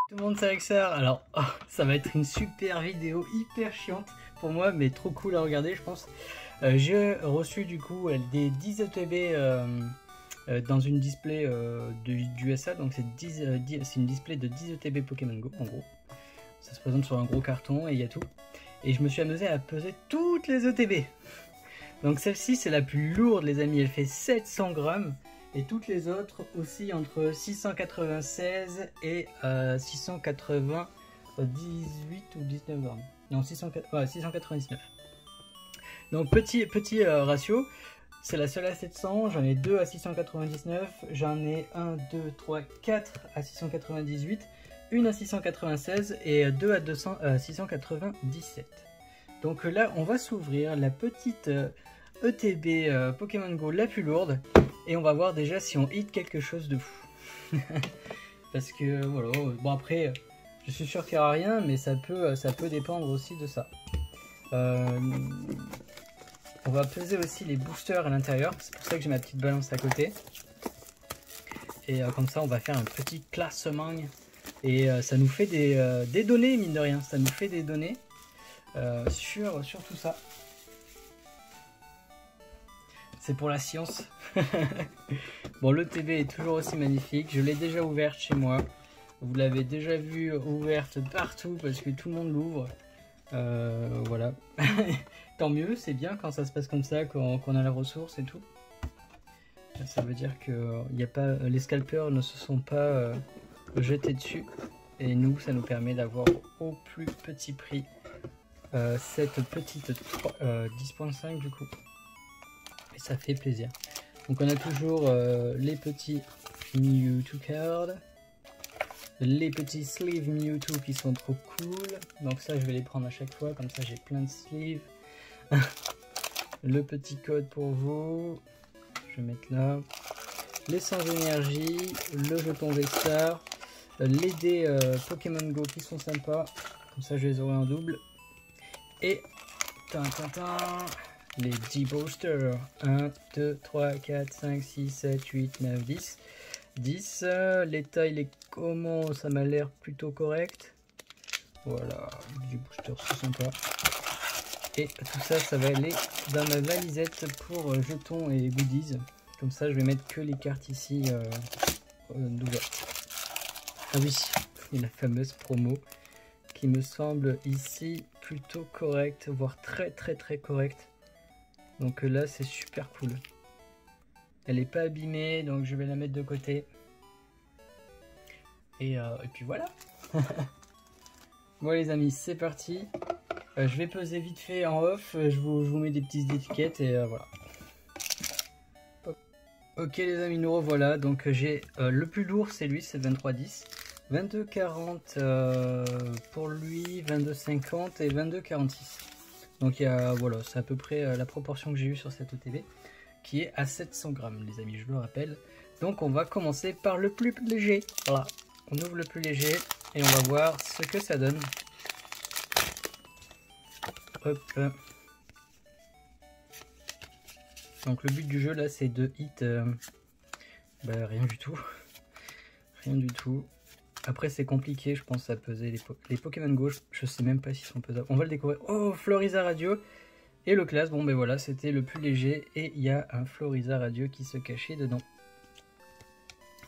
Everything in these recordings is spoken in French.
Tout le monde c'est Rexar. Alors ça va être une super vidéo hyper chiante pour moi mais trop cool à regarder je pense. J'ai reçu du coup des 10 ETB dans une display du USA, donc c'est une display de 10 ETB Pokémon Go en gros. Ça se présente sur un gros carton et il y a tout. Et je me suis amusé à peser toutes les ETB. Donc celle-ci c'est la plus lourde les amis, elle fait 700 grammes. Et toutes les autres aussi entre 696 et 698 ou 19 grammes. Non, 699. Donc petit ratio, c'est la seule à 700, j'en ai 2 à 699, j'en ai 1, 2, 3, 4 à 698, une à 696 et 2 à 697. Donc là, on va s'ouvrir la petite ETB Pokémon Go la plus lourde. Et on va voir déjà si on hit quelque chose de fou. Parce que voilà, bon après, je suis sûr qu'il n'y aura rien, mais ça peut dépendre aussi de ça. On va peser aussi les boosters à l'intérieur, c'est pour ça que j'ai ma petite balance à côté. Et comme ça, on va faire un petit classement. Et ça nous fait des données, mine de rien, ça nous fait des données sur tout ça. C'est pour la science. Bon, l'ETB est toujours aussi magnifique. Je l'ai déjà ouverte chez moi. Vous l'avez déjà vu ouverte partout parce que tout le monde l'ouvre. Voilà. Tant mieux, c'est bien quand ça se passe comme ça, qu'on a la ressource et tout. Ça veut dire que les scalpers ne se sont pas jetés dessus. Et nous, ça nous permet d'avoir au plus petit prix cette petite 10.5 du coup. Et ça fait plaisir. Donc on a toujours les petits Mewtwo cards, les petits sleeves Mewtwo qui sont trop cool. Donc ça je vais les prendre à chaque fois, comme ça j'ai plein de sleeves. Le petit code pour vous, je vais mettre là. Les 100 énergie, le jeton Vexar, les dés Pokémon Go qui sont sympas, comme ça je les aurai en double. Et les 10 boosters, 1, 2, 3, 4, 5, 6, 7, 8, 9, 10. 10, les tailles, les comment, ça m'a l'air plutôt correct. Voilà, 10 boosters, c'est sympa. Et tout ça, ça va aller dans ma valisette pour jetons et goodies. Comme ça, je vais mettre que les cartes ici d'ouverture. Ah oui, et la fameuse promo qui me semble ici plutôt correcte, voire très correcte. Donc là c'est super cool. Elle n'est pas abîmée, donc je vais la mettre de côté. Et puis voilà. Bon les amis, c'est parti. Je vais peser vite fait en off. Je vous mets des petites étiquettes et voilà. Ok les amis, nous revoilà. Donc j'ai le plus lourd, c'est lui, c'est 23,10. 22,40 pour lui, 22,50 et 22,46. Donc il y a, voilà, c'est à peu près la proportion que j'ai eue sur cette ETB, qui est à 700 grammes les amis, je le rappelle. Donc on va commencer par le plus léger. Voilà, on ouvre le plus léger et on va voir ce que ça donne. Hop. Donc le but du jeu là c'est de hit rien du tout. Rien du tout. Après c'est compliqué je pense à peser les Pokémon Go, je sais même pas s'ils sont pesables. On va le découvrir. Oh, Floriza Radio et le classe, bon ben voilà, c'était le plus léger et il y a un Floriza Radio qui se cachait dedans.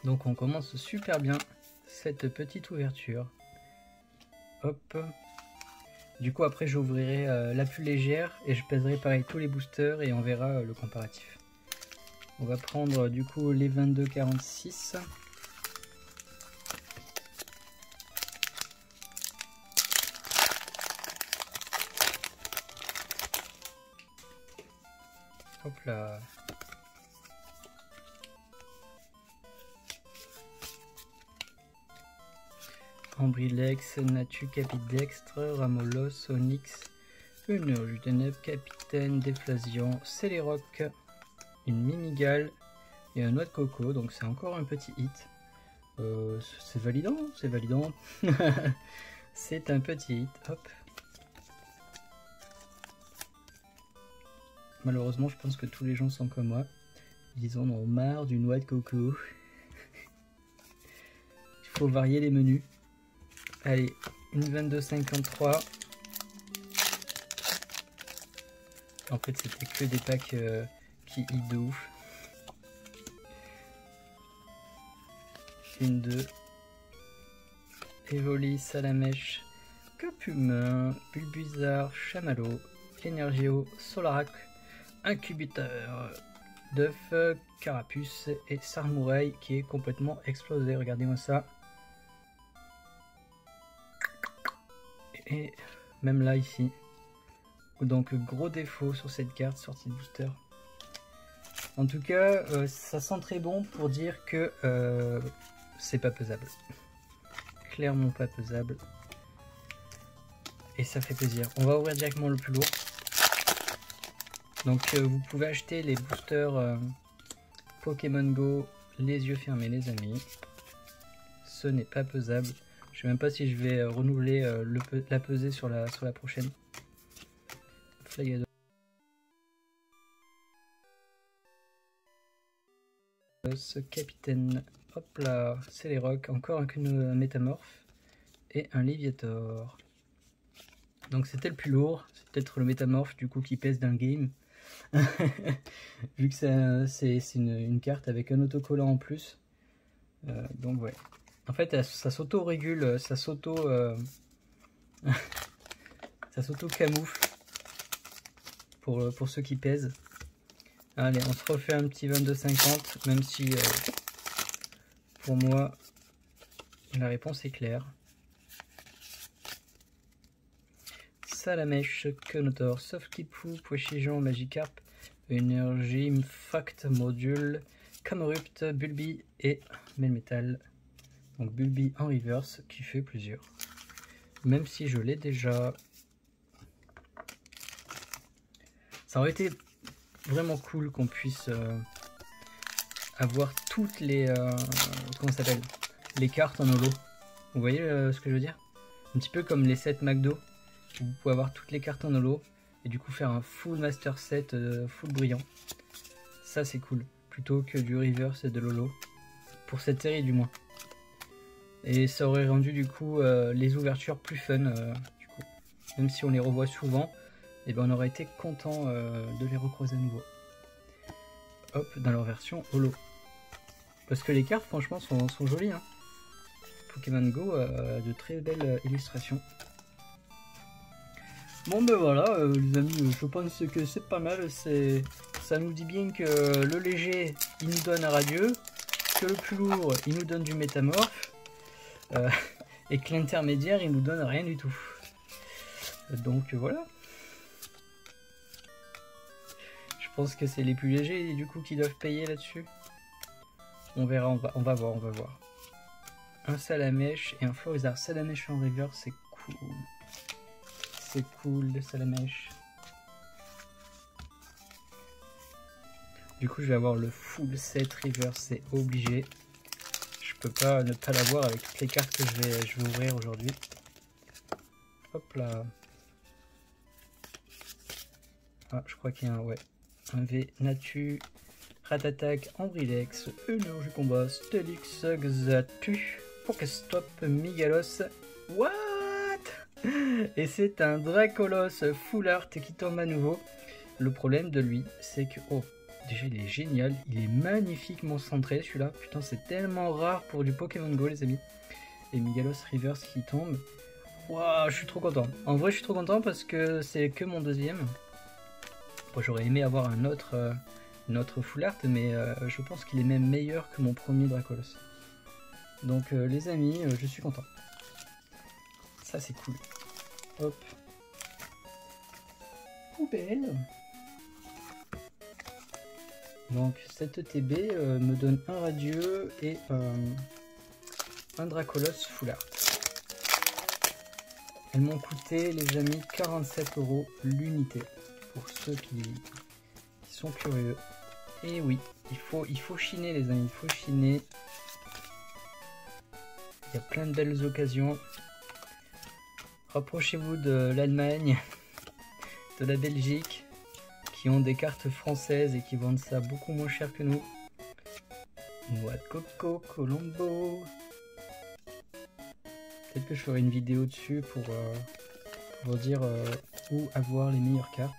Donc on commence super bien cette petite ouverture. Hop. Du coup après j'ouvrirai la plus légère et je pèserai pareil tous les boosters et on verra le comparatif. On va prendre du coup les 22,46. Hop là. Ambrilex, Natu, Capidextre, Ramolos, Onyx, une Lutenep, Capitaine, Déflasion, Céléroc, une Mimigale et un Noix de Coco, donc c'est encore un petit hit. C'est validant, c'est validant. C'est un petit hit, hop. Malheureusement, je pense que tous les gens sont comme moi. Ils en ont marre du noix de coco. Il faut varier les menus. Allez, une 22,53. En fait, c'était que des packs qui hit de ouf. Une 2. Evoli, Salamèche, Copumain, Bulbizarre, Chamallow, Énergio, Solarac, Incubateur, d'œuf, Carapuce et Sarmouraï qui est complètement explosé. Regardez-moi ça. Et même là, ici. Donc, gros défaut sur cette carte, sortie de booster. En tout cas, ça sent très bon pour dire que c'est pas pesable. Clairement pas pesable. Et ça fait plaisir. On va ouvrir directement le plus lourd. Donc vous pouvez acheter les boosters Pokémon Go les yeux fermés les amis. Ce n'est pas pesable. Je sais même pas si je vais renouveler la pesée sur la prochaine. Flyador. Ce capitaine. Hop là, c'est les rocs. Encore un métamorphe. Et un Léviator. Donc c'était le plus lourd. C'est peut-être le métamorphe du coup qui pèse d'un game. Vu que c'est une carte avec un autocollant en plus. Donc ouais. En fait ça s'auto-régule, ça s'auto-camoufle pour ceux qui pèsent. Allez, on se refait un petit 22,50, même si pour moi la réponse est claire. Salamèche, Quenotor, Sofkipou, Poichigeon, Magikarp, Énergie, Fact, Module, Camorupt, Bulbi et Melmetal. Donc Bulbi en reverse qui fait plusieurs. Même si je l'ai déjà. Ça aurait été vraiment cool qu'on puisse avoir toutes les comment ça s'appelle, les cartes en holo. Vous voyez ce que je veux dire? Un petit peu comme les sets McDo. Vous pouvez avoir toutes les cartes en holo et du coup faire un full master set full brillant. Ça c'est cool, plutôt que du reverse et de l'holo. Pour cette série du moins. Et ça aurait rendu du coup les ouvertures plus fun. Du coup. Même si on les revoit souvent, et ben on aurait été content de les recroiser à nouveau. Hop, dans leur version holo. Parce que les cartes franchement sont jolies. Hein. Pokémon Go de très belles illustrations. Bon ben voilà les amis, je pense que c'est pas mal, ça nous dit bien que le léger il nous donne un radieux, que le plus lourd il nous donne du métamorphe, et que l'intermédiaire il nous donne rien du tout. Donc voilà. Je pense que c'est les plus légers du coup qui doivent payer là-dessus. On verra, on va voir. Un Salamèche et un Florizarre. Salamèche en river, c'est cool. C'est cool le Salamèche. Du coup je vais avoir le full set river, c'est obligé. Je peux pas ne pas l'avoir avec toutes les cartes que je vais ouvrir aujourd'hui. Hop là. Ah je crois qu'il y a un V Natu, Ratatak, Ambrilex, Énergie Combat, Stelix, Xatu, Pokéstop, Migalos. What? Et c'est un Dracolos Full Art qui tombe à nouveau. Le problème de lui, c'est que... Oh, déjà il est génial. Il est magnifiquement centré celui-là. Putain, c'est tellement rare pour du Pokémon Go les amis. Et Migalos Reverse qui tombe. Waouh, je suis trop content. En vrai, je suis trop content parce que c'est que mon deuxième. Bon, j'aurais aimé avoir un autre Full Art, mais je pense qu'il est même meilleur que mon premier Dracolos. Donc les amis, je suis content. Ça c'est cool. Hop. Poubelle. Donc cette TB me donne un radieux et un Dracolos Full Art. Elles m'ont coûté les amis 47 € l'unité. Pour ceux qui sont curieux. Et oui, il faut chiner les amis, il faut chiner. Il y a plein de belles occasions. Rapprochez-vous de l'Allemagne, de la Belgique, qui ont des cartes françaises et qui vendent ça beaucoup moins cher que nous. Noix de coco, Colombo. Peut-être que je ferai une vidéo dessus pour vous dire où avoir les meilleures cartes.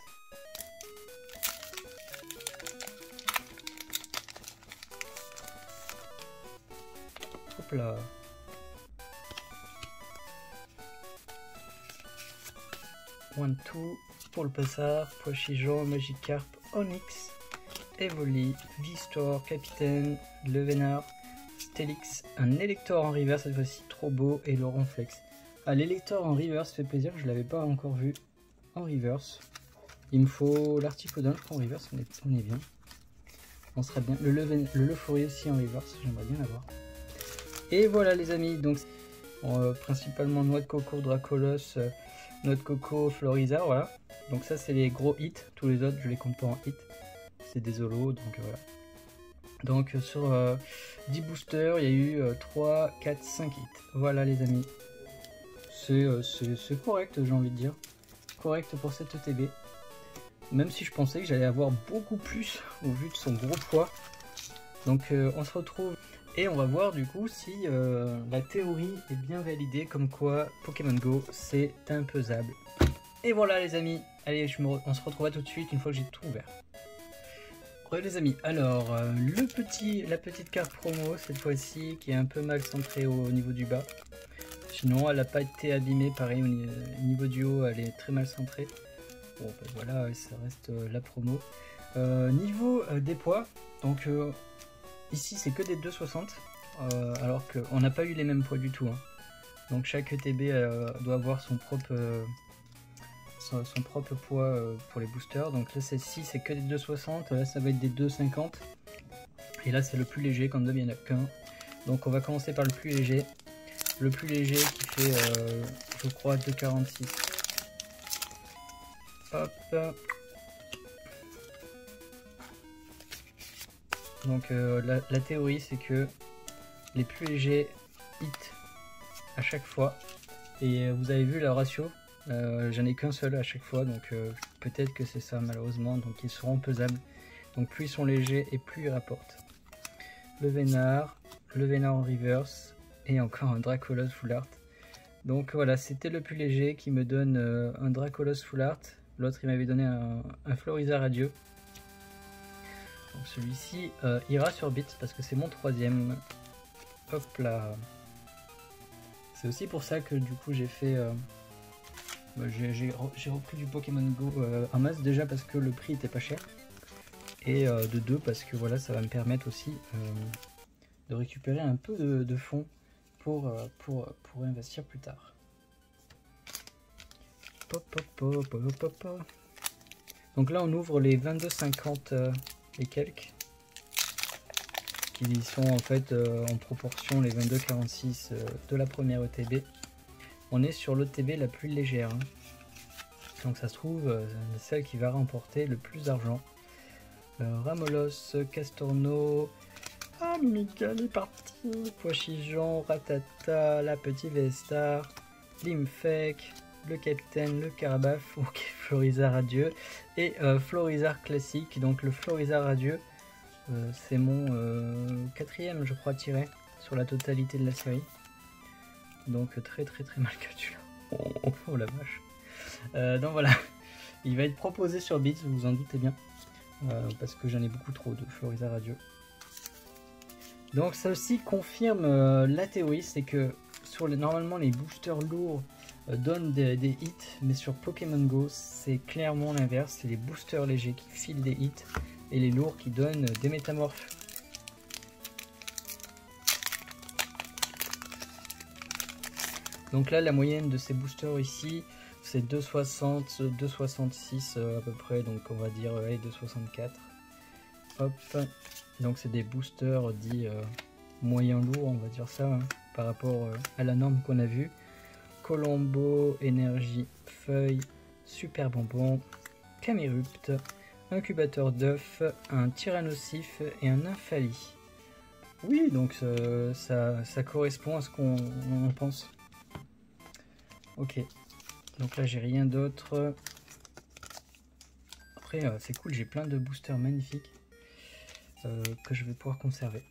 Hop là. One two pour le passard, Pois-Chigeon, Magikarp, Onyx, Evoli, V-Store, Capitaine, Levenard, Stelix, un Elector en reverse cette fois-ci, trop beau, et le Ronflex. Ah, l'Elector en reverse fait plaisir, je l'avais pas encore vu en reverse. Il me faut l'Articodon, je crois en reverse, on est bien. On serait bien. Le Lefoury aussi en reverse, j'aimerais bien l'avoir. Et voilà les amis, donc principalement Noix de Coco, Dracolos, Noix de Coco, Florizarre, voilà. Donc ça c'est les gros hits, tous les autres je les compte pas en hits. C'est des holos, donc voilà. Donc sur 10 boosters, il y a eu 3, 4, 5 hits. Voilà les amis. C'est correct, j'ai envie de dire. Correct pour cette ETB. Même si je pensais que j'allais avoir beaucoup plus au vu de son gros poids. Donc on se retrouve et on va voir du coup si la théorie est bien validée, comme quoi Pokémon Go c'est impeusable. Et voilà les amis, allez on se retrouve tout de suite une fois que j'ai tout ouvert. Ouais les amis, alors la petite carte promo cette fois-ci qui est un peu mal centrée au niveau du bas. Sinon elle n'a pas été abîmée, pareil au niveau du haut elle est très mal centrée. Bon ben voilà, ça reste la promo. Niveau des poids, donc ici c'est que des 2,60 alors qu'on n'a pas eu les mêmes poids du tout. Hein. Donc chaque ETB doit avoir son propre poids pour les boosters. Donc là celle-ci c'est que des 2,60, là ça va être des 2,50. Et là c'est le plus léger, comme d'hab il n'y en a qu'un. Donc on va commencer par le plus léger. Le plus léger qui fait je crois 2,46. Hop. Donc la théorie c'est que les plus légers hit à chaque fois. Et vous avez vu le ratio, j'en ai qu'un seul à chaque fois, donc peut-être que c'est ça malheureusement, donc ils seront pesables. Donc plus ils sont légers et plus ils rapportent. Le Vénard en reverse et encore un Dracolos Full Art. Donc voilà, c'était le plus léger qui me donne un Dracolos Full Art. L'autre il m'avait donné un Florizarre Radieux. Donc celui-ci ira sur Bits parce que c'est mon troisième. Hop là. C'est aussi pour ça que du coup j'ai fait j'ai repris du Pokémon Go en masse, déjà parce que le prix était pas cher, et de deux parce que voilà, ça va me permettre aussi de récupérer un peu de fonds pour investir plus tard. Donc là on ouvre les 22,50 et quelques qui sont en fait en proportion les 22,46 de la première ETB. On est sur l'ETB la plus légère, hein. Donc ça se trouve celle qui va remporter le plus d'argent. Ramolos, Castorno, ah Mimical est parti, Pois-Chigeon, Ratata, la petite Vestar, Limfek, le Capitaine, le Carabafe, ok, Florizarre Radieux et Florizarre classique. Donc le Florizarre Radieux c'est mon quatrième je crois tiré sur la totalité de la série. Donc très mal catché là. Oh la vache. Donc voilà, il va être proposé sur Bits, vous vous en doutez bien, parce que j'en ai beaucoup trop de Florizarre Radieux. Donc ça aussi confirme la théorie, c'est que normalement les boosters lourds donnent des hits, mais sur Pokémon Go c'est clairement l'inverse, c'est les boosters légers qui filent des hits et les lourds qui donnent des métamorphes. Donc là la moyenne de ces boosters ici c'est 2,60, 2,66 à peu près, donc on va dire 2,64. Hop, donc c'est des boosters dits moyens lourds, on va dire ça, hein, par rapport à la norme qu'on a vue. Colombo, énergie, feuille, super bonbon, Camerupt, incubateur d'œuf, un tyrannosif et un Nymphali. Oui, donc ça correspond à ce qu'on pense. Ok, donc là j'ai rien d'autre. après c'est cool, j'ai plein de boosters magnifiques que je vais pouvoir conserver.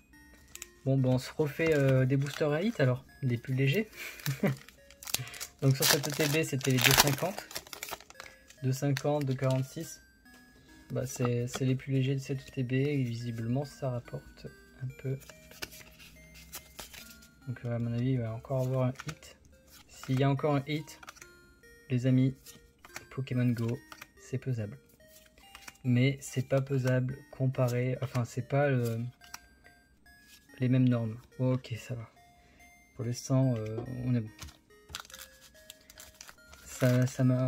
Bon ben on se refait des boosters à hit alors, les plus légers. Donc sur cette ETB c'était les 2,50, 2,50, 2,46. Bah c'est les plus légers de cette ETB et visiblement ça rapporte un peu. Donc à mon avis il va encore avoir un hit. S'il y a encore un hit, les amis, Pokémon Go c'est pesable. Mais c'est pas pesable comparé, enfin c'est pas les mêmes normes. Ok, ça va. Pour l'instant, on est bon.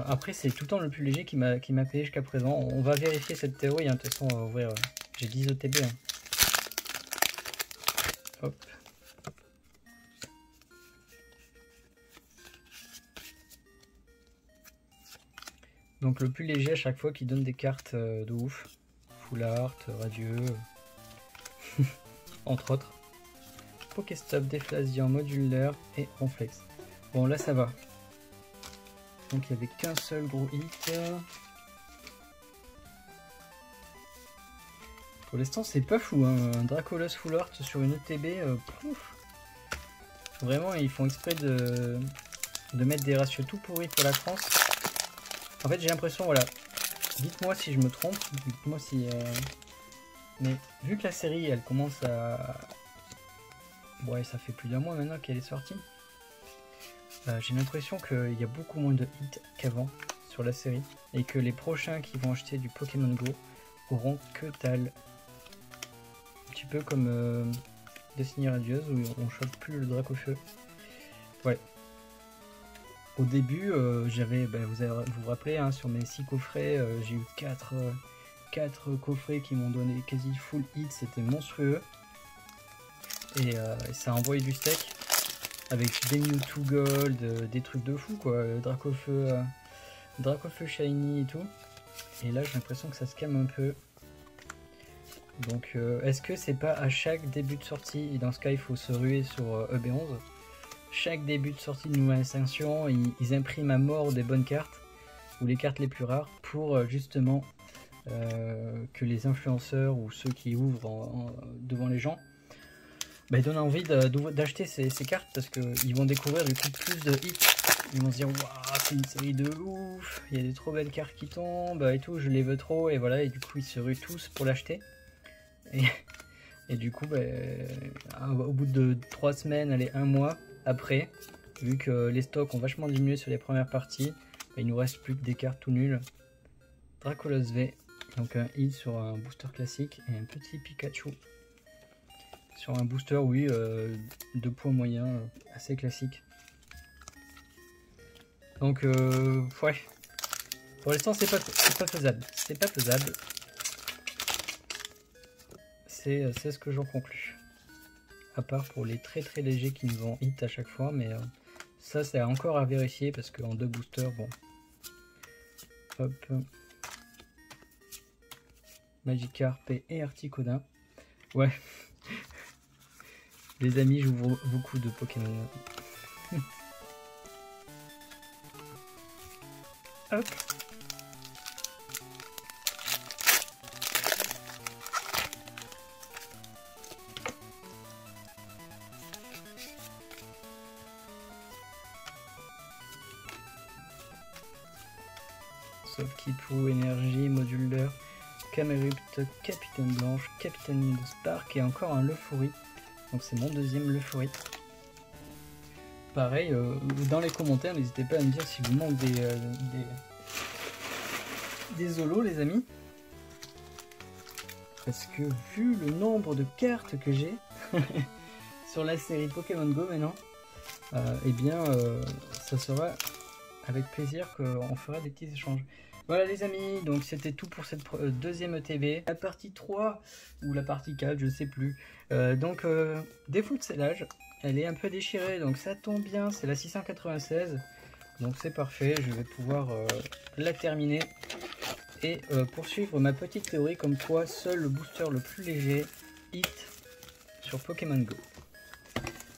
Après, c'est tout le temps le plus léger qui m'a payé jusqu'à présent. On va vérifier cette théorie. Hein. De toute façon, on va ouvrir. J'ai 10 ETB. Hein. Hop. Donc le plus léger à chaque fois qui donne des cartes de ouf. Full Art, Radieux, entre autres. Pokéstop, Déflation, Modulaire et Ronflex. Bon là ça va. Donc il n'y avait qu'un seul gros hit. Pour l'instant c'est pas fou, hein. Un Dracolos Full Art sur une ETB, vraiment ils font exprès de mettre des ratios tout pourris pour la France. En fait j'ai l'impression, voilà, dites-moi si je me trompe, dites-moi si... Mais vu que la série elle commence à... Ouais, ça fait plus d'un mois maintenant qu'elle est sortie. J'ai l'impression qu'il y a beaucoup moins de hits qu'avant sur la série. Et que les prochains qui vont acheter du Pokémon Go auront que dalle. Un petit peu comme Destiny Radieuse où on chope plus le Dracofeu. Ouais. Au début, j'avais, vous vous rappelez, hein, sur mes 6 coffrets, j'ai eu 4 coffrets qui m'ont donné quasi full hit, c'était monstrueux. Et ça a envoyé du steak avec des Mewtwo Gold, des trucs de fou quoi, Dracofeu Shiny et tout. Et là j'ai l'impression que ça se calme un peu. Donc est-ce que c'est pas à chaque début de sortie, et dans ce cas il faut se ruer sur EB11, chaque début de sortie de nouvelle extension, ils impriment à mort des bonnes cartes, ou les cartes les plus rares, pour justement que les influenceurs ou ceux qui ouvrent devant les gens ils donnent envie d'acheter ces cartes parce qu'ils vont découvrir du coup plus de hits. Ils vont se dire waouh, c'est une série de ouf, il y a des trop belles cartes qui tombent et tout, je les veux trop, et voilà, et du coup ils se ruent tous pour l'acheter. Et du coup au bout de 3 semaines, allez 1 mois après, vu que les stocks ont vachement diminué sur les premières parties, il nous reste plus que des cartes tout nulles. Dracolos V, donc un hit sur un booster classique et un petit Pikachu sur un booster, oui, de poids moyen, assez classique. Donc ouais, pour l'instant c'est pas faisable, c'est pas faisable. C'est ce que j'en conclus. À part pour les très légers qui nous vont hit à chaque fois, mais ça c'est encore à vérifier parce qu'en 2 boosters, bon. Hop. Magikarp et Articodin. Ouais. Les amis, j'ouvre beaucoup de Pokémon. Hop. Sauf Kipou, Énergie, Modulaire, Camerupt, Capitaine Blanche, Capitaine de Spark et encore un Lefouri. Donc c'est mon deuxième Lefouri. Pareil, dans les commentaires, n'hésitez pas à me dire si vous manque des zolos, les amis. Parce que vu le nombre de cartes que j'ai sur la série Pokémon Go maintenant, eh bien ça sera avec plaisir qu'on fera des petits échanges. Voilà les amis, donc c'était tout pour cette deuxième ETB. La partie 3 ou la partie 4, je sais plus. Donc défaut de scellage, elle est un peu déchirée, donc ça tombe bien, c'est la 696. Donc c'est parfait, je vais pouvoir la terminer et poursuivre ma petite théorie comme quoi seul le booster le plus léger hit sur Pokémon Go.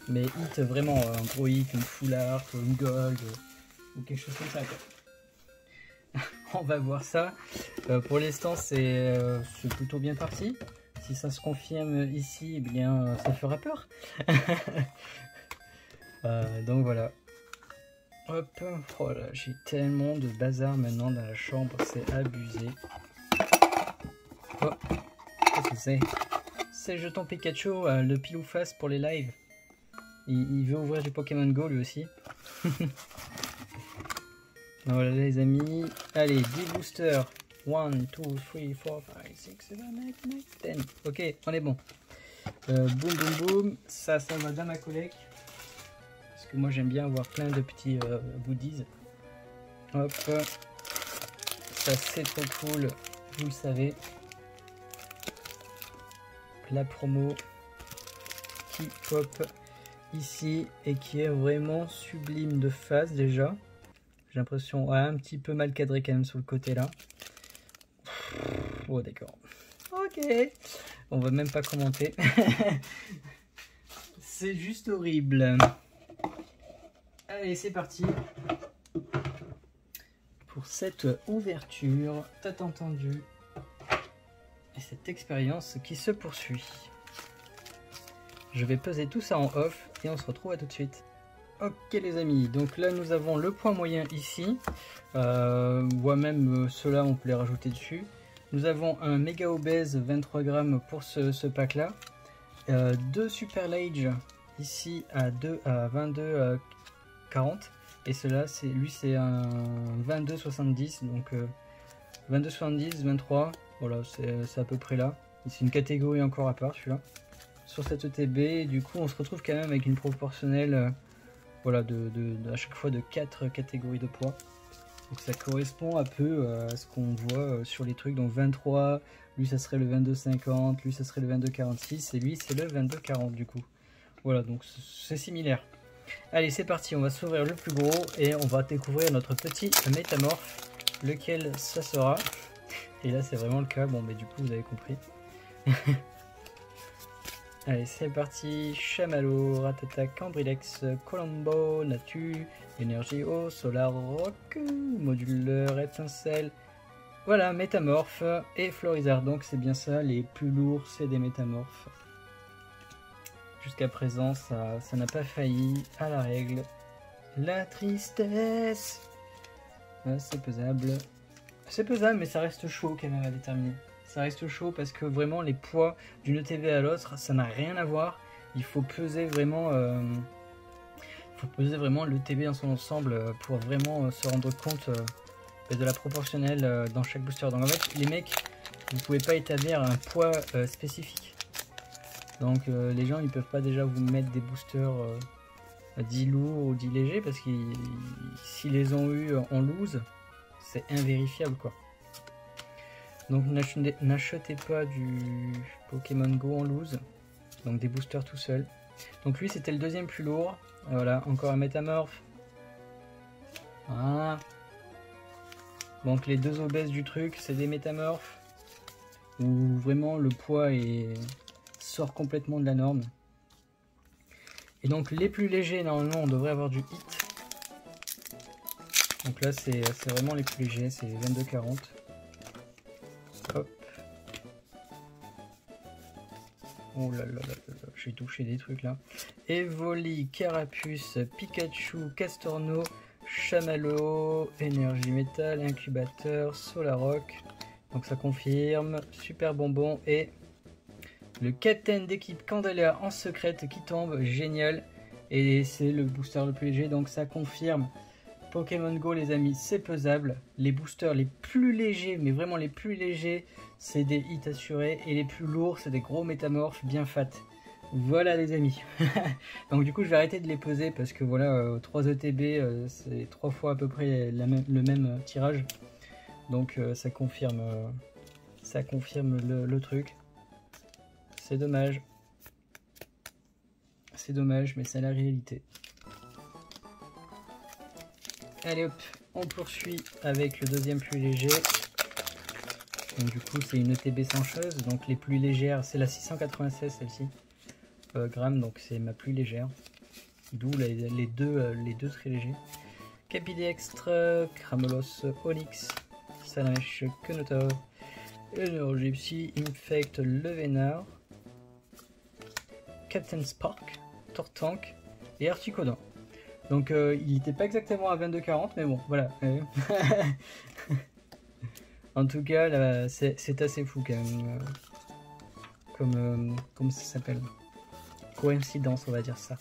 Mais hit vraiment un gros hit, une full art, une gold ou quelque chose comme ça quoi. On va voir ça. Pour l'instant, c'est plutôt bien parti. Si ça se confirme ici, eh bien, ça fera peur. Donc voilà. Hop. Oh là, j'ai tellement de bazar maintenant dans la chambre, c'est abusé. Oh, qu'est-ce que c'est? C'est Jeton Pikachu, le pile ou face pour les lives. Il veut ouvrir du Pokémon Go lui aussi. Voilà les amis. Allez, 10 boosters. 1, 2, 3, 4, 5, 6, 7, 8, 9, 10. Ok, on est bon. Boum, boum, boum. Ça va dans ma collecte. Parce que moi j'aime bien avoir plein de petits goodies. Hop. Ça c'est trop cool. Vous le savez. La promo qui pop ici et qui est vraiment sublime de face déjà. J'ai l'impression un petit peu mal cadré quand même sur le côté là. Oh d'accord. Ok. On va même pas commenter. C'est juste horrible. Allez c'est parti. Pour cette ouverture, t'as entendu. Et cette expérience qui se poursuit. Je vais peser tout ça en off et on se retrouve à tout de suite. Ok les amis, donc là nous avons le poids moyen ici, ou même ceux-là on peut les rajouter dessus. Nous avons un méga obèse 23 grammes pour ce pack là, deux super large ici à 22,40 et cela lui c'est un 22,70 donc 22,70, 23, voilà c'est à peu près là. C'est une catégorie encore à part celui-là. Sur cette ETB, du coup on se retrouve quand même avec une proportionnelle voilà, à chaque fois de 4 catégories de poids. Donc ça correspond un peu à ce qu'on voit sur les trucs. Donc 23, lui ça serait le 22,50, lui ça serait le 22,46 et lui c'est le 22,40 du coup. Voilà, donc c'est similaire. Allez c'est parti, on va s'ouvrir le plus gros et on va découvrir notre petit métamorphe, lequel ça sera. Et là c'est vraiment le cas, bon mais du coup vous avez compris. Allez, c'est parti. Chamallow, Rattata, Cambrilex, Colombo, Natu, Énergie Eau, Solar Rock, Moduleur, Étincelle. Voilà, Métamorphe et Florizard. Donc c'est bien ça, les plus lourds, c'est des métamorphes. Jusqu'à présent, ça n'a pas failli à la règle. La tristesse. Ah, c'est pesable. C'est pesable, mais ça reste chaud quand même à déterminer. Ça reste chaud parce que vraiment les poids d'une ETB à l'autre, ça n'a rien à voir. Il faut peser vraiment, l'ETB dans son ensemble pour vraiment se rendre compte de la proportionnelle dans chaque booster. Donc en fait, les mecs, vous pouvez pas établir un poids spécifique. Donc les gens, ils peuvent pas déjà vous mettre des boosters dits lourds ou dits légers parce qu'ils s'ils les ont eu en loose, c'est invérifiable quoi. Donc n'achetez pas du Pokémon Go en loose, donc des boosters tout seul. Donc lui c'était le deuxième plus lourd, voilà, encore un métamorphe. Voilà. Donc les deux obèses du truc c'est des métamorphes, où vraiment le poids sort complètement de la norme. Et donc les plus légers normalement on devrait avoir du hit. Donc là c'est vraiment les plus légers, c'est 22,40. Hop. Oh là là là là, j'ai touché des trucs là. Evoli, Carapuce, Pikachu, Castorno, Chamallow, Énergie Métal, Incubateur, Solarock. Donc ça confirme. Super Bonbon et le capitaine d'équipe Candela en secrète qui tombe. Génial. Et c'est le booster le plus léger, donc ça confirme. Pokémon Go les amis, c'est pesable. Les boosters les plus légers, mais vraiment les plus légers, c'est des hits assurés. Et les plus lourds, c'est des gros métamorphes bien fat. Voilà les amis. Donc du coup je vais arrêter de les peser parce que voilà, 3 ETB, c'est 3 fois à peu près le même tirage. Donc ça confirme le truc. C'est dommage. C'est dommage, mais c'est la réalité. Allez hop, on poursuit avec le deuxième plus léger. Donc du coup c'est une ETB sancheuse, donc les plus légères, c'est la 696 celle-ci, grammes, donc c'est ma plus légère. D'où les deux très légers. Capidextre, Cramolos Onyx, Salamèche, Kenotor, Énergie Psy, Infect, Le Vénard, Captain Spark, Tortank et Articodin. Donc il n'était pas exactement à 22,40 mais bon voilà. En tout cas là c'est assez fou quand même. Comme ça s'appelle, coïncidence on va dire ça.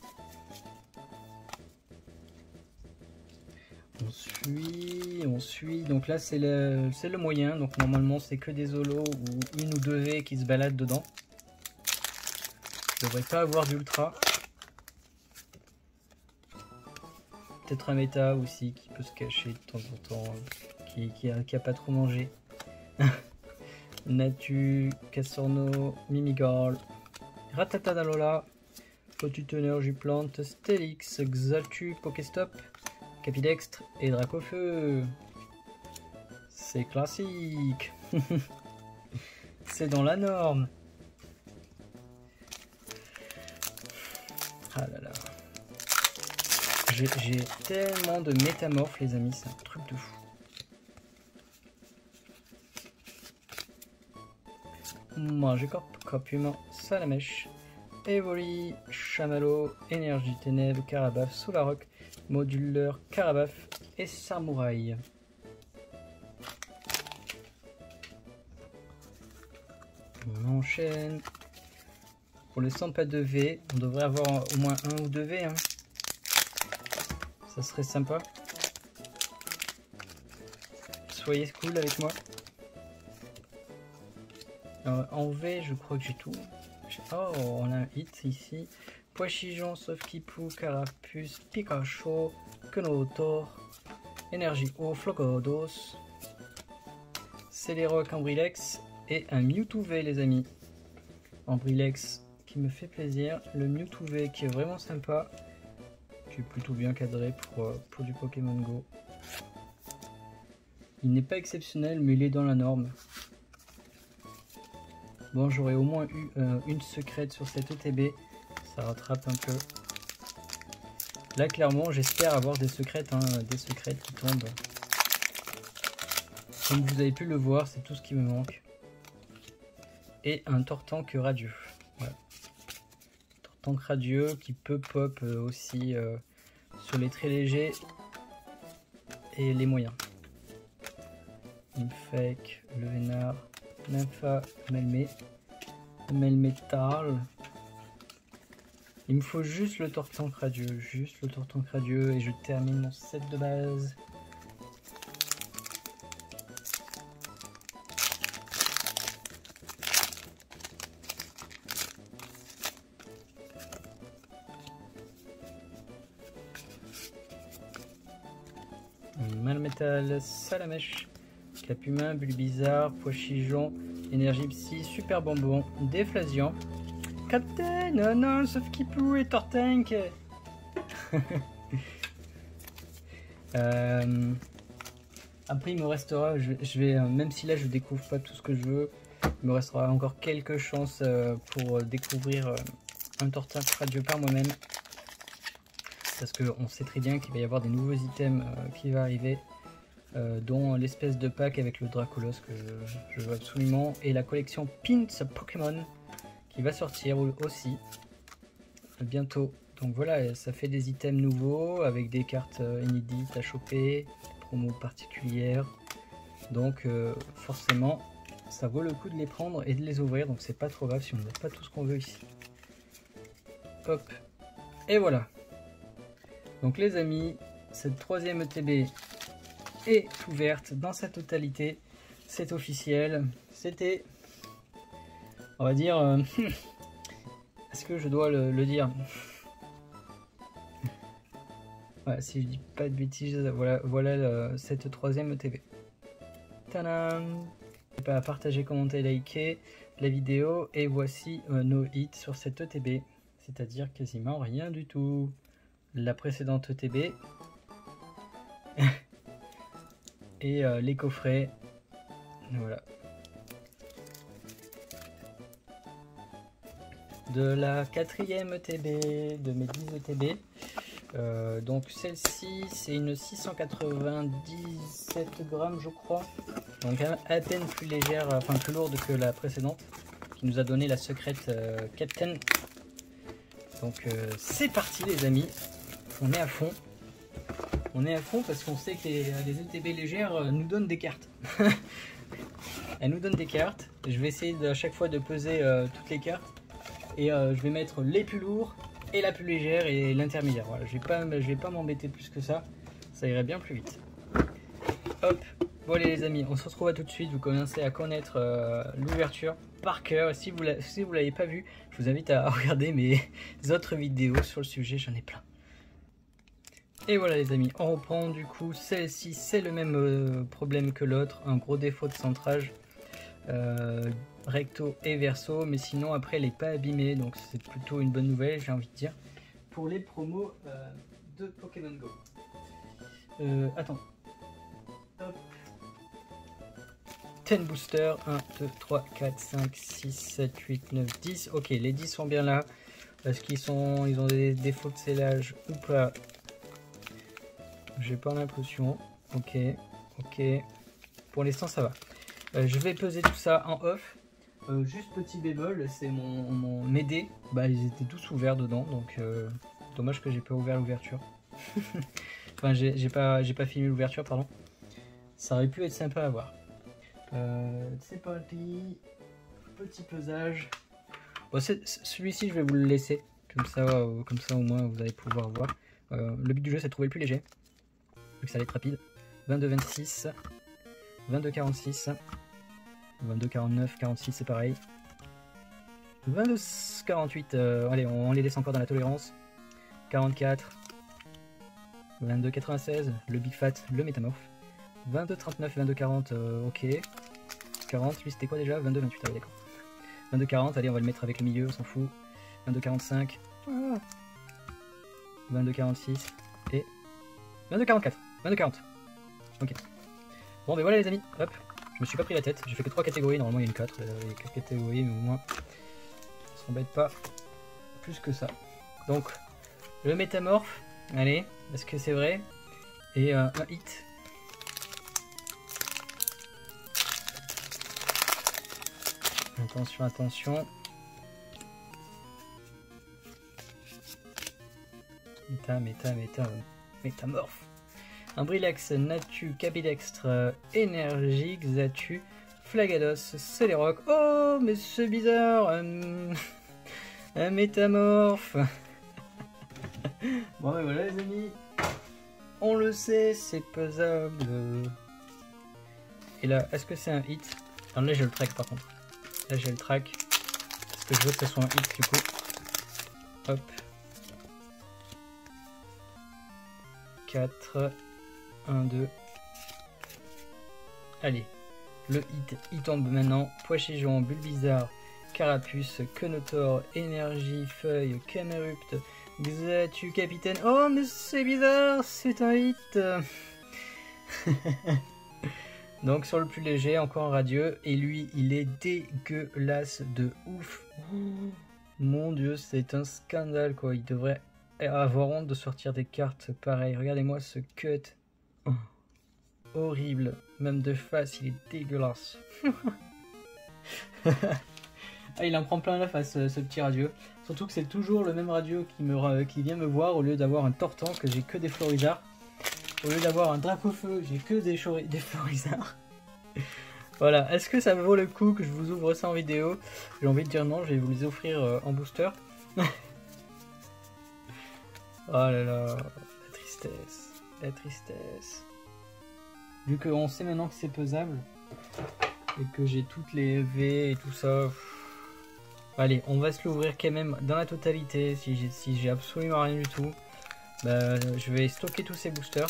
On suit, donc là c'est le moyen, donc normalement c'est que des holos ou une ou deux V qui se baladent dedans. Je devrais pas avoir d'ultra. Peut-être un méta aussi qui peut se cacher de temps en temps, qui a pas trop mangé. Natu, Cassorno, Mimigirl, Ratata Dalola, Potute Énergie Plante, Stelix, Xaltu, Pokéstop, Capidextre et Dracofeu. C'est classique. C'est dans la norme. Ah là là. J'ai tellement de métamorphes les amis, c'est un truc de fou. Magikarp, Corp Humain, Salamèche, Evoli, Chamallow, Énergie Ténèbres, Carabaf, Soularoc, Moduleur, Carabaf et Samouraï. On enchaîne. Pour les 100 pas de V, on devrait avoir au moins un ou deux V. Hein. Ça serait sympa. Soyez cool avec moi. En V, je crois que j'ai tout. Oh, on a un hit ici. Poichijon, Sauf-Kipou, Carapuce, Pikachu, Kenotor, Énergie Eau, Flocodos, Céléroc, Ambrilex et un Mewtwo V les amis. Ambrilex qui me fait plaisir, le Mewtwo V qui est vraiment sympa, qui est plutôt bien cadré pour du Pokémon Go. Il n'est pas exceptionnel mais il est dans la norme. Bon, j'aurais au moins eu une secrète sur cette ETB, ça rattrape un peu. Là, clairement, j'espère avoir des secrètes, hein, des secrètes qui tombent. Comme vous avez pu le voir, c'est tout ce qui me manque. Et un Tortank radieux. Voilà. Tortank radieux qui peut pop aussi sur les très légers et les moyens. Infect, Le Vénard, Nympha, Melmetal. Il me faut juste le Tortank radieux, et je termine mon set de base. Melmetal, Salamèche, Capumain, Bulbizarre, Poichijon, Énergie Psy, Super Bonbon, Déflasion, Captain, oh non, Sauf-Kipou et Tortank. Après il me restera, je vais, même si là je découvre pas tout ce que je veux, il me restera encore quelques chances pour découvrir un Tortank radieux par moi-même. Parce qu'on sait très bien qu'il va y avoir des nouveaux items qui vont arriver. Dont l'espèce de pack avec le Dracolos que je veux absolument, et la collection Pins Pokémon qui va sortir aussi bientôt. Donc voilà, ça fait des items nouveaux avec des cartes inédites à choper, promos particulières. Donc forcément ça vaut le coup de les prendre et de les ouvrir, donc c'est pas trop grave si on n'a pas tout ce qu'on veut ici. Hop, et voilà. Donc les amis, cette troisième ETB est ouverte dans sa totalité, c'est officiel. C'était, on va dire, est-ce que je dois le dire? Voilà, si je dis pas de bêtises, voilà cette troisième ETB. Tadam! N'hésitez pas à partager, commenter, liker la vidéo, et voici nos hits sur cette ETB, c'est-à-dire quasiment rien du tout. La précédente ETB et les coffrets, voilà, de la quatrième ETB, de mes 10 ETB. Donc celle-ci c'est une 697 grammes je crois, Donc à peine plus légère, enfin plus lourde que la précédente, qui nous a donné la secrète Captain. Donc c'est parti les amis, on est à fond. On est à fond parce qu'on sait que les ETB légères nous donnent des cartes. Elles nous donnent des cartes. Je vais essayer à chaque fois de peser toutes les cartes. Et je vais mettre les plus lourds et la plus légère et l'intermédiaire. Voilà, je vais pas m'embêter plus que ça. Ça irait bien plus vite. Hop. Bon allez les amis, on se retrouve à tout de suite. Vous commencez à connaître l'ouverture par cœur. Si vous l'avez pas vu, je vous invite à regarder mes autres vidéos sur le sujet. J'en ai plein. Et voilà les amis, on reprend du coup, celle-ci c'est le même problème que l'autre, un gros défaut de centrage, recto et verso, mais sinon après elle n'est pas abîmée, donc c'est plutôt une bonne nouvelle j'ai envie de dire, pour les promos de Pokémon Go. Attends, hop, 10 boosters, 1, 2, 3, 4, 5, 6, 7, 8, 9, 10, ok les 10 sont bien là, est-ce qu'ils ont des défauts de scellage ou pas? J'ai pas l'impression. Ok, ok. Pour l'instant, ça va. Je vais peser tout ça en off. Juste petit bémol, c'est mes dés. Bah, ils étaient tous ouverts dedans, donc dommage que j'ai pas ouvert l'ouverture. Enfin, j'ai pas filmé l'ouverture, pardon. Ça aurait pu être sympa à voir. C'est parti. Petit pesage. Bon, celui-ci, je vais vous le laisser. Comme ça au moins, vous allez pouvoir voir. Le but du jeu, c'est de trouver le plus léger. Donc ça va être rapide. 22,26, 22,46, 22,49, 46 c'est pareil. 22,48, allez on les laisse encore dans la tolérance. 44, 22,96, le Big Fat, le Métamorphe. 22,39, 22,40, ok. 40, lui c'était quoi déjà? 22,28, ah oui d'accord. 22,40, allez on va le mettre avec le milieu, on s'en fout. 22,45, 22,46 et 22,44. 22,40. Ok. Bon ben voilà les amis, hop, je me suis pas pris la tête, j'ai fait que 3 catégories, normalement il y a une 4, il y a 4 catégories, mais au moins on s'embête pas plus que ça. Donc le métamorphe, allez, est-ce que c'est vrai? Et un hit. Attention, attention. Métamorphe. Un Brillax, Natu, Capidextre, Énergie, Xatu, Flagados, Celeroc. Oh, mais c'est bizarre. Un métamorphe. Bon, et voilà, les amis. On le sait, c'est pesable. Et là, est-ce que c'est un hit? Alors là, j'ai le track par contre. Là, j'ai le track. Parce que je veux que ce soit un hit du coup. Hop. 4. 1, 2. Allez, le hit, il tombe maintenant. Poichigeon, Bulbizarre, Carapuce, Quenotor, Énergie, Feuille, Camerupt, Xatu, Capitaine. Oh, mais c'est bizarre, c'est un hit. Donc sur le plus léger, encore un radieux. Et lui, il est dégueulasse de ouf. Mon dieu, c'est un scandale quoi. Il devrait avoir honte de sortir des cartes pareilles. Regardez-moi ce cut. Oh, horrible, même de face il est dégueulasse. Ah, il en prend plein la face ce petit radieux. Surtout que c'est toujours le même radieux qui vient me voir au lieu d'avoir un Tortan que j'ai que des Florizards. Au lieu d'avoir un Dracofeu j'ai que des Florizards. Voilà, est-ce que ça vaut le coup que je vous ouvre ça en vidéo? J'ai envie de dire non, je vais vous les offrir en booster. Oh là là, la tristesse, la tristesse. Vu qu'on sait maintenant que c'est pesable et que j'ai toutes les V et tout ça. Allez, on va se l'ouvrir quand même dans la totalité. Si j'ai absolument rien du tout, bah, je vais stocker tous ces boosters.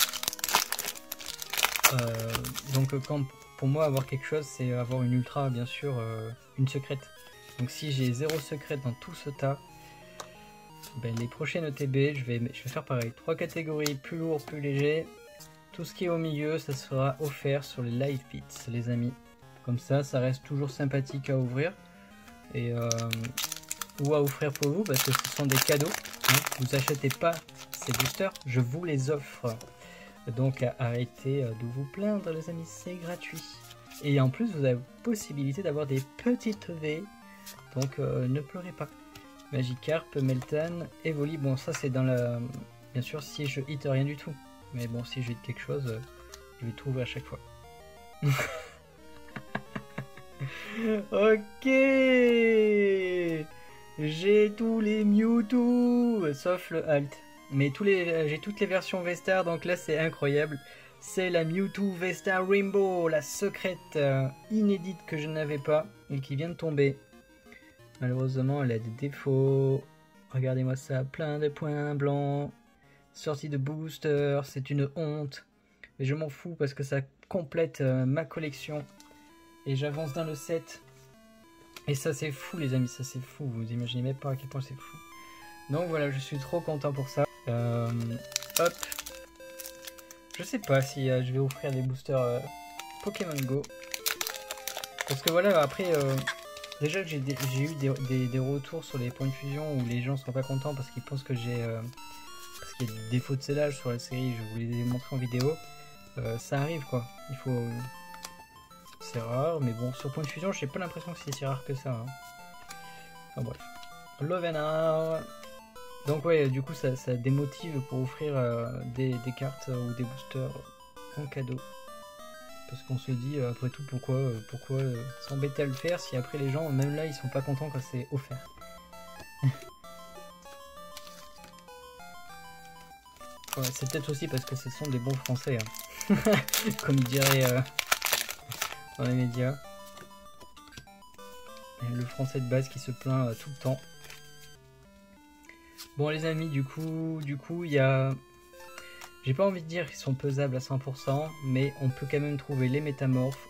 Donc quand, pour moi avoir quelque chose, c'est avoir une ultra, bien sûr, une secrète. Donc si j'ai 0 secrète dans tout ce tas, ben, les prochaines ETB, je vais faire pareil. 3 catégories, plus lourd, plus léger. Tout ce qui est au milieu, ça sera offert sur les live bits, les amis. Comme ça reste toujours sympathique à ouvrir. Et, ou à offrir pour vous, parce que ce sont des cadeaux. Hein. Vous achetez pas ces boosters, je vous les offre. Donc arrêtez de vous plaindre, les amis, c'est gratuit. Et en plus, vous avez la possibilité d'avoir des petites V. Donc, ne pleurez pas. Magikarp, Meltan, Evoli. Bon, ça, c'est dans la... Bien sûr, si je hit rien du tout. Mais bon, si je hit quelque chose, je vais tout ouvrir à chaque fois. Ok. J'ai tous les Mewtwo, sauf le Alt. Mais j'ai toutes les versions V-Star, donc là, c'est incroyable. C'est la Mewtwo V-Star Rainbow, la secrète inédite que je n'avais pas et qui vient de tomber. Malheureusement, elle a des défauts. Regardez-moi ça, plein de points blancs. Sortie de booster, c'est une honte. Mais je m'en fous parce que ça complète ma collection. Et j'avance dans le set. Et ça c'est fou les amis, ça c'est fou. Vous imaginez même pas à quel point c'est fou. Donc voilà, je suis trop content pour ça. Hop. Je sais pas si je vais offrir des boosters Pokémon Go. Parce que voilà, après... déjà j'ai eu des retours sur les points de fusion où les gens sont pas contents parce qu'ils pensent que j'ai... parce qu'il y a des défauts de scellage sur la série, je vous les ai montrés en vidéo. Ça arrive quoi, il faut... c'est rare, mais bon, sur point de fusion, j'ai pas l'impression que c'est si rare que ça. Hein. Enfin bref. Lovenar. Donc ouais, du coup ça démotive pour offrir des cartes ou des boosters en cadeau. Parce qu'on se dit, après tout, pourquoi s'embêter à le faire si après les gens, même là, ils sont pas contents quand c'est offert. Ouais, c'est peut-être aussi parce que ce sont des bons français, hein. Comme ils diraient dans les médias. Et le français de base qui se plaint tout le temps. Bon les amis, du coup, il y a... J'ai pas envie de dire qu'ils sont pesables à 100%, mais on peut quand même trouver les métamorphes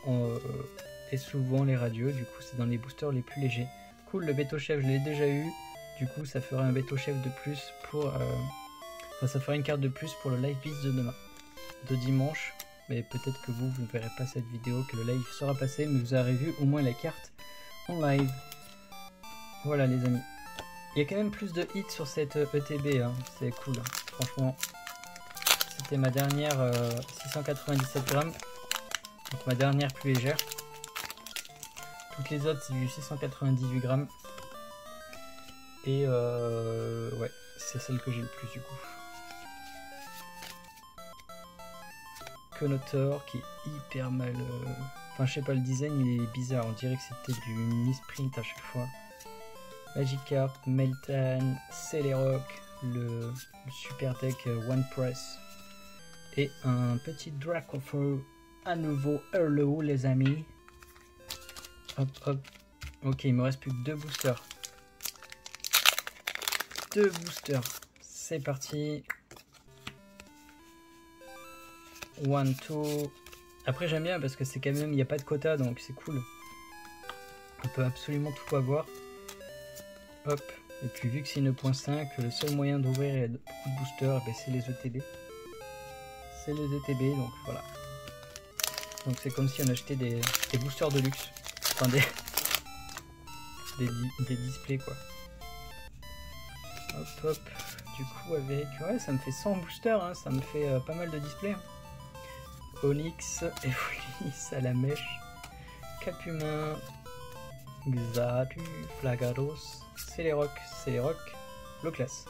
et souvent les radieux. Du coup, c'est dans les boosters les plus légers. Cool, le Béto-Chef, je l'ai déjà eu. Du coup, ça ferait un Béto-Chef de plus pour... Enfin, ça ferait une carte de plus pour le live bis de demain. De dimanche. Mais peut-être que vous ne verrez pas cette vidéo, que le live sera passé, mais vous aurez vu au moins la carte en live. Voilà les amis. Il y a quand même plus de hits sur cette ETB, hein. C'est cool, hein. Franchement. C'était ma dernière 697 grammes, donc ma dernière plus légère. Toutes les autres c'est du 698 grammes. Et ouais, c'est celle que j'ai le plus du coup. Conotor qui est hyper mal... Enfin je sais pas, le design il est bizarre, on dirait que c'était du misprint à chaque fois. Magikarp, Meltan, Celeroc, le super deck One Press. Et un petit Dracofeu à nouveau Hurlow les amis. Hop hop. Ok, il me reste plus que 2 boosters. 2 boosters. C'est parti. 1, 2. Après j'aime bien parce que c'est quand même, il n'y a pas de quota donc c'est cool. On peut absolument tout avoir. Hop. Et puis vu que c'est une 1.5, le seul moyen d'ouvrir beaucoup de boosters, c'est les ETB. C'est les ETB, donc voilà. Donc c'est comme si on achetait des boosters de luxe. Enfin des displays quoi. Hop hop. Du coup avec... Ouais, ça me fait 100 boosters, hein. Ça me fait pas mal de displays. Hein. Onyx, Evoli, Salamèche, Capumin, Xatu, Flagaros, Celeroc, Loclas.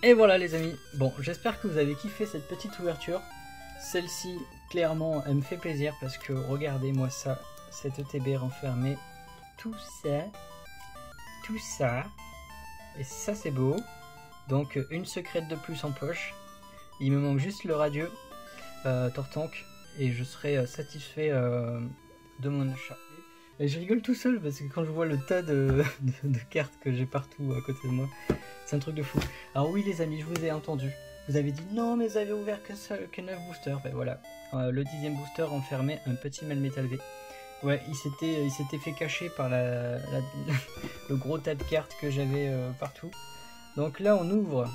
Et voilà les amis, bon j'espère que vous avez kiffé cette petite ouverture. Celle-ci clairement elle me fait plaisir parce que regardez-moi ça, cette ETB renfermée, tout ça, et ça c'est beau. Donc une secrète de plus en poche, il me manque juste le radieux Tortank et je serai satisfait de mon achat. Et je rigole tout seul parce que quand je vois le tas de cartes que j'ai partout à côté de moi, c'est un truc de fou. Alors oui les amis, je vous ai entendu. Vous avez dit non mais vous avez ouvert que 9 boosters. Ben voilà, le 10e booster renfermait un petit Melmetal V. Ouais, il s'était fait cacher par le gros tas de cartes que j'avais partout. Donc là on ouvre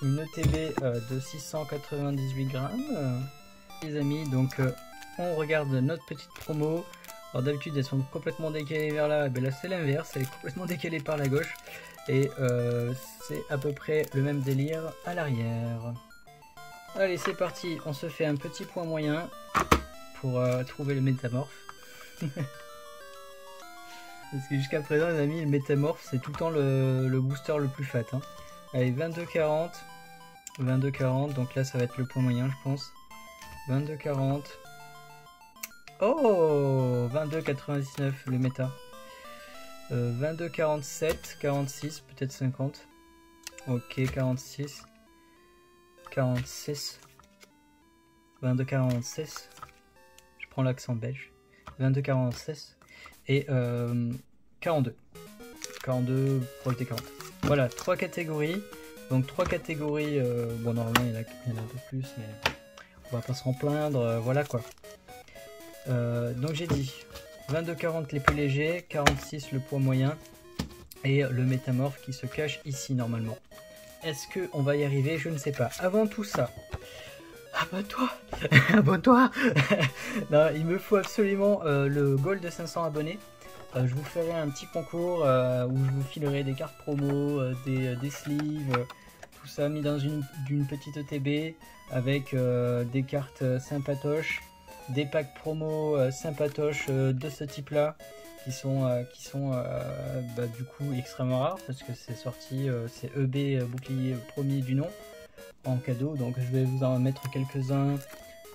une ETB de 698 grammes. Les amis, donc on regarde notre petite promo. Alors d'habitude elles sont complètement décalées vers là, ben là c'est l'inverse, elle est complètement décalée par la gauche. Et c'est à peu près le même délire à l'arrière. Allez c'est parti, on se fait un petit point moyen pour trouver le métamorphe. Parce que jusqu'à présent les amis, le métamorphe c'est tout le temps le booster le plus fat. Hein. Allez, 22,40. 22,40, donc là ça va être le point moyen je pense. 22,40. Oh, 22,99 le méta. 22,47, 46, peut-être 50. Ok, 46. 46. 22,46. Je prends l'accent belge. 22,46. Et 42. 42 pour le T40. Voilà, 3 catégories. Donc 3 catégories. Bon, normalement il y en a un peu plus, mais on va pas s'en plaindre. Voilà quoi. Donc j'ai dit 22,40 les plus légers, 46 le poids moyen et le métamorphe qui se cache ici normalement. Est-ce qu'on va y arriver? Je ne sais pas. Avant tout ça, abonne-toi. Abonne-toi. Non, il me faut absolument le gold de 500 abonnés. Je vous ferai un petit concours où je vous filerai des cartes promo, des sleeves, tout ça mis dans une petite ETB avec des cartes sympatoches, des packs promo sympatoches de ce type là qui sont du coup extrêmement rares parce que c'est sorti, c'est EB bouclier premier du nom en cadeau, donc je vais vous en mettre quelques-uns.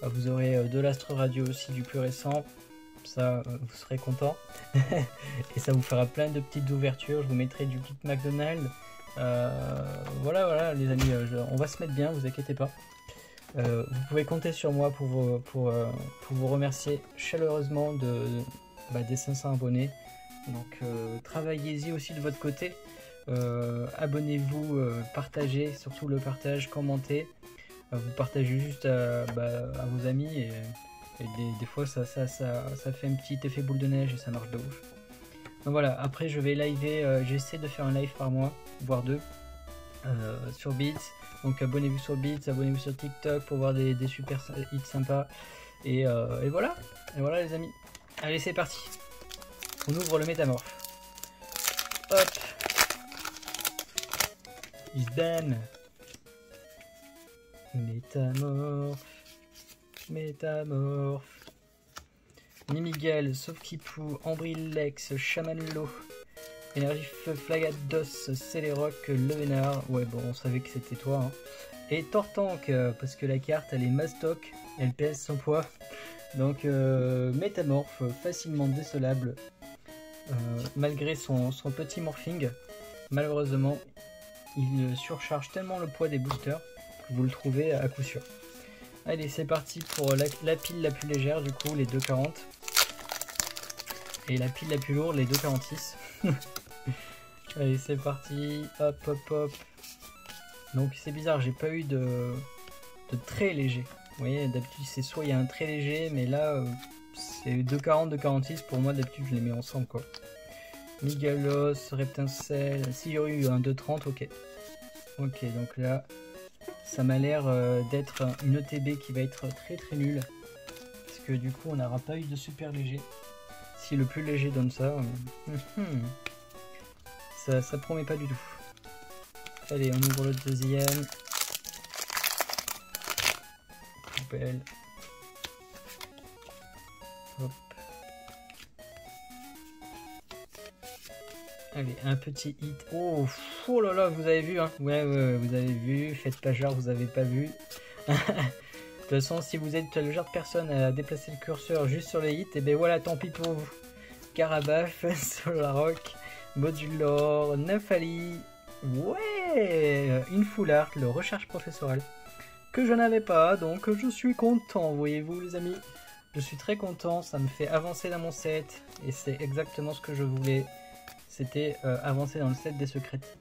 Vous aurez de l'Astre Radio aussi du plus récent, ça vous serez content. Et ça vous fera plein de petites ouvertures, je vous mettrai du kit McDonald's. Voilà les amis, on va se mettre bien, vous inquiétez pas. Vous pouvez compter sur moi pour vous remercier chaleureusement des 500 abonnés. Donc travaillez-y aussi de votre côté. Abonnez-vous, partagez, surtout le partage, commentez. Vous partagez juste à vos amis et des fois ça fait un petit effet boule de neige et ça marche de ouf. Donc voilà, après je vais liver, j'essaie de faire un live par mois, voire deux, sur Beats. Donc abonnez-vous sur Beats, abonnez-vous sur TikTok pour voir des super hits sympas. Et voilà les amis. Allez, c'est parti. On ouvre le métamorphe. Hop. Is done. Métamorphe. Mimigel, Sauf-Kipou, Ambrillex, Chamanlo, Énergie Feu, Flagados, Céléroc, Levénard. Ouais, bon, on savait que c'était toi. Hein. Et Tortank, parce que la carte elle est mastoc, elle pèse son poids. Donc, métamorphe, facilement décelable. Malgré son petit morphing, malheureusement, il surcharge tellement le poids des boosters que vous le trouvez à coup sûr. Allez, c'est parti pour la pile la plus légère, du coup, les 2,40. Et la pile la plus lourde, les 2,46. Allez, c'est parti. Hop, hop, hop. Donc, c'est bizarre, j'ai pas eu de très léger. Vous voyez, d'habitude, c'est soit il y a un très léger, mais là, c'est 2,40, 2,46. Pour moi, d'habitude, je les mets ensemble, quoi. Migalos, Reptincelle. S'il y aurait eu un 2,30, ok. Ok, donc là, ça m'a l'air d'être une ETB qui va être très très nulle. Parce que du coup, on n'aura pas eu de super léger. Si le plus léger donne ça, ça promet pas du tout. Allez, on ouvre le deuxième. Poubelle. Hop. Allez, un petit hit. Oh, oh là là, vous avez vu, hein? Ouais, vous avez vu. Faites pas genre, vous avez pas vu. De toute façon, si vous êtes le genre de personne à déplacer le curseur juste sur les hits, et ben voilà, tant pis pour vous. Carabaf, Solaroc, Modulor, Nymphali. Ouais, une full art, le recherche professorale. Que je n'avais pas, donc je suis content, voyez-vous les amis. Je suis très content, ça me fait avancer dans mon set. Et c'est exactement ce que je voulais. C'était avancer dans le set des secrètes.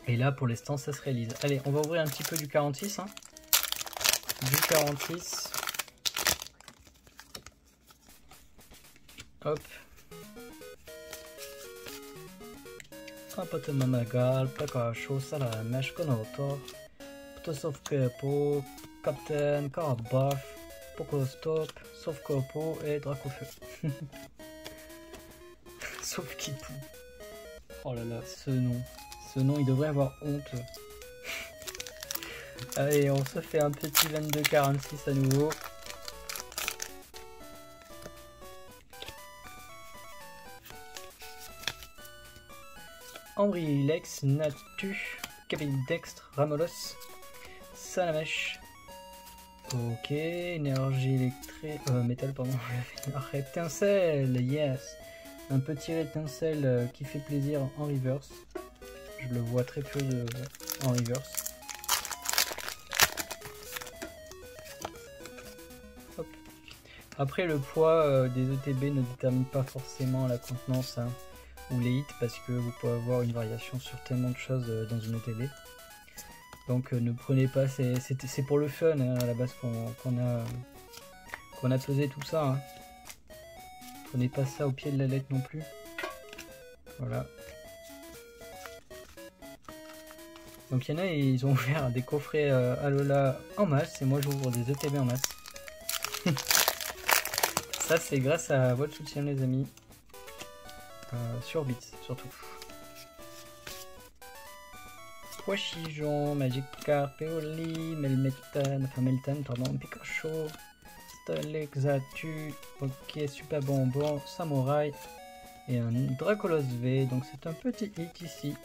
Et là, pour l'instant, ça se réalise. Allez, on va ouvrir un petit peu du 46. Hein. Du 46. Hop. Mamagal, Pakacho, Salamesh, Konoto, Ptosovkepo, Captain, Karabaf, Pokostop, Sauf-Copo et Dracofeu. Sauf-Kipou. Oh là là, ce nom, il devrait avoir honte. Allez, on se fait un petit 22,46 à nouveau. Ambrilex, Natu, Capidextre, Ramolos, Salamèche. Ok, énergie électrique, métal pardon, rétincelle, yes. Un petit rétincelle qui fait plaisir en reverse. Je le vois très peu en reverse. Hop. Après le poids des ETB ne détermine pas forcément la contenance hein, ou les hits parce que vous pouvez avoir une variation sur tellement de choses dans une ETB. Donc ne prenez pas, c'est pour le fun hein, à la base qu'on a pesé tout ça. Hein. Prenez pas ça au pied de la lettre non plus. Voilà. Donc il y en a, ils ont ouvert des coffrets Alola en masse et moi j'ouvre des ETB en masse. Ça c'est grâce à votre soutien les amis. Sur Bits surtout. Poichijon, Magikarp, Peoli, Meltan, pardon, Pikachu, Stalexatu, ok, super bonbon, Samouraï et un Dracolos V. Donc c'est un petit hit ici,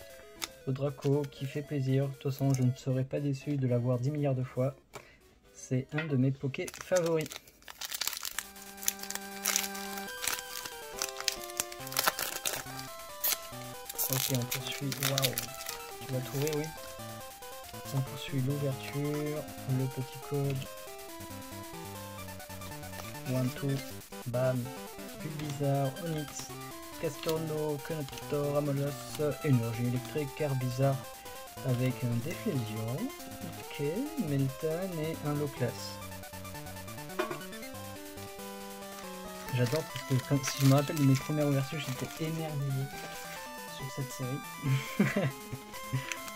le Draco qui fait plaisir. De toute façon, je ne serais pas déçu de l'avoir 10 milliards de fois. C'est un de mes Poké favoris. Ok, on poursuit. Waouh! Tu vas trouver, oui. On poursuit l'ouverture, le petit code. 1, 2, bam. Bulbizarre, Onyx, Castorno, Conoptor, Amolos, énergie électrique, Carbizarre avec un Déflésion. Ok, Meltan et un low class. J'adore parce que si je me rappelle de mes premières ouvertures, j'étais émerveillé sur cette série.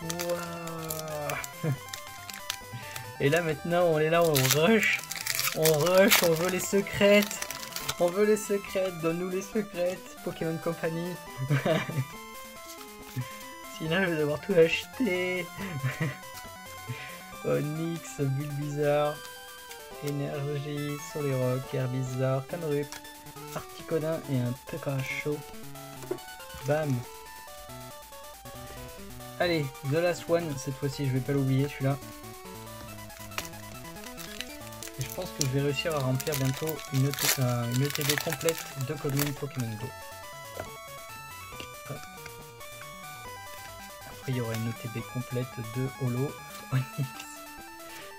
Wow. Et là maintenant on est là, on rush, on veut les secrètes, donne-nous les secrètes, Pokémon Company. Sinon je vais devoir tout acheter. Onyx, Bulbizarre, énergie, Solirock, Herbizarre, Camerup, Articonin et un Pikachu. Bam. Allez, The Last One, cette fois-ci je vais pas l'oublier celui-là. Et je pense que je vais réussir à remplir bientôt une ETB complète de communes Pokémon Go. Après il y aura une ETB complète de Holo,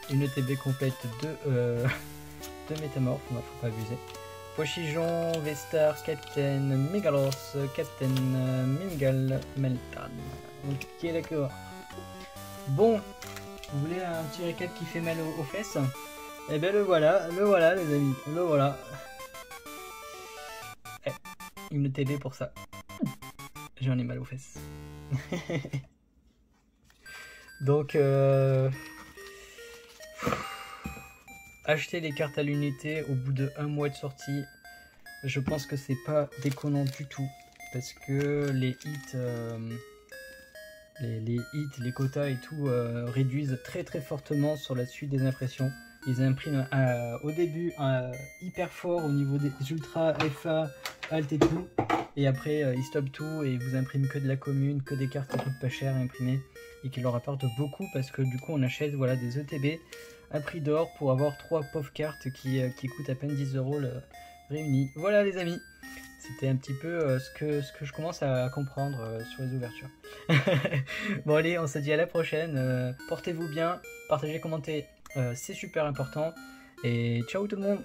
une ETB complète de Métamorphe, il ne faut pas abuser. Poichijon, Vestar, Captain, Megalos, Captain, Mimigal, Meltan. Ok, d'accord. Bon, vous voulez un petit récap qui fait mal aux fesses? Eh ben le voilà les amis, le voilà. Eh, une TB pour ça. J'en ai mal aux fesses. Donc, acheter les cartes à l'unité au bout de 1 mois de sortie, je pense que c'est pas déconnant du tout. Parce que les hits, les quotas et tout réduisent très fortement sur la suite des impressions. Ils impriment au début hyper fort au niveau des ultra, FA, alt et tout. Et après ils stoppent tout et ils vous impriment que de la commune, que des cartes qui coûtent pas cher à imprimer. Et qui leur apportent beaucoup parce que du coup on achète voilà, des ETB à prix d'or pour avoir 3 pauvres cartes qui coûtent à peine 10 € réunis. Voilà les amis. C'était un petit peu ce que je commence à comprendre sur les ouvertures. Bon allez, on se dit à la prochaine. Portez-vous bien, partagez, commentez, c'est super important. Et ciao tout le monde!